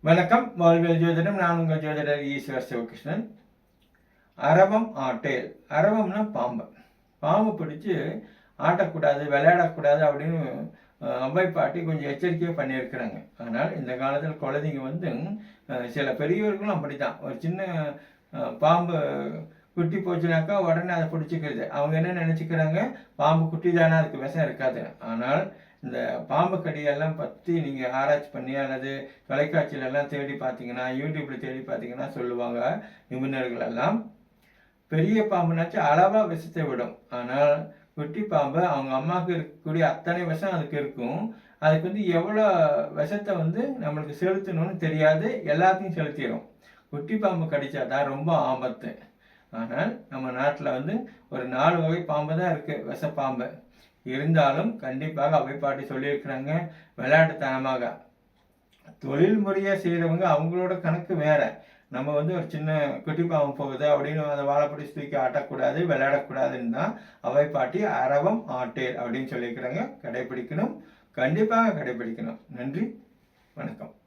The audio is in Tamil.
வணக்கம். வாழ்வியல் ஜோதிடம். நான் உங்கள் ஜோதிடர் ஈஸ்வர் சிவகிருஷ்ணன். அரவம் ஆட்டேல். அரவம்னா பாம்பு. பாம்பு பிடிச்சி ஆட்டக்கூடாது, விளையாடக்கூடாது அப்படின்னு அவ்வை பாட்டி கொஞ்சம் எச்சரிக்கையாக பண்ணியிருக்கிறாங்க. ஆனால் இந்த காலத்தில் குழந்தைங்க சில பெரியவர்களும் அப்படித்தான். ஒரு சின்ன பாம்பு குட்டி போச்சுனாக்கா உடனே அதை பிடிச்சிக்கிறது. அவங்க என்ன நினச்சிக்கிறாங்க, பாம்பு குட்டி தானே, அதுக்கு விஷம் இருக்காது. ஆனால் இந்த பாம்பு கடியெல்லாம் பற்றி நீங்கள் ஆராய்ச்சி பண்ணி அல்லது தொலைக்காட்சியிலெல்லாம் தேடி பார்த்தீங்கன்னா, யூடியூப்பில் தேடி பார்த்தீங்கன்னா சொல்லுவாங்க நிபுணர்கள் எல்லாம். பெரிய பாம்புனாச்சும் அளவாக விஷத்தை விடும். ஆனால் குட்டி பாம்பு அவங்க அம்மாவுக்கு இருக்கக்கூடிய அத்தனை விஷம் அதுக்கு இருக்கும். அதுக்கு எவ்வளோ விஷத்தை நம்மளுக்கு செலுத்தணும்னு தெரியாது, எல்லாத்தையும் செலுத்திடும். குட்டி பாம்பு கடித்தா தான் ரொம்ப ஆபத்து. ஆனால் நம்ம நாட்டில் ஒரு 4 வகை பாம்பு தான் இருக்குது, விஷப்பாம்பு. இருந்தாலும் கண்டிப்பாக அவை பாட்டி சொல்லியிருக்கிறாங்க, விளையாட்டுத்தனமாக. தொழில் முறையாக செய்கிறவங்க அவங்களோட கணக்கு வேற. நம்ம ஒரு சின்ன குட்டி பாம்பு போகுது அப்படின்னு அதை வாழைப்படி தூக்கி ஆட்டக்கூடாது, விளையாடக்கூடாதுன்னு தான் அவை பாட்டி அரவம் ஆட்டேல் அப்படின்னு சொல்லியிருக்கிறாங்க. கடைபிடிக்கணும், கண்டிப்பாக கடைபிடிக்கணும். நன்றி, வணக்கம்.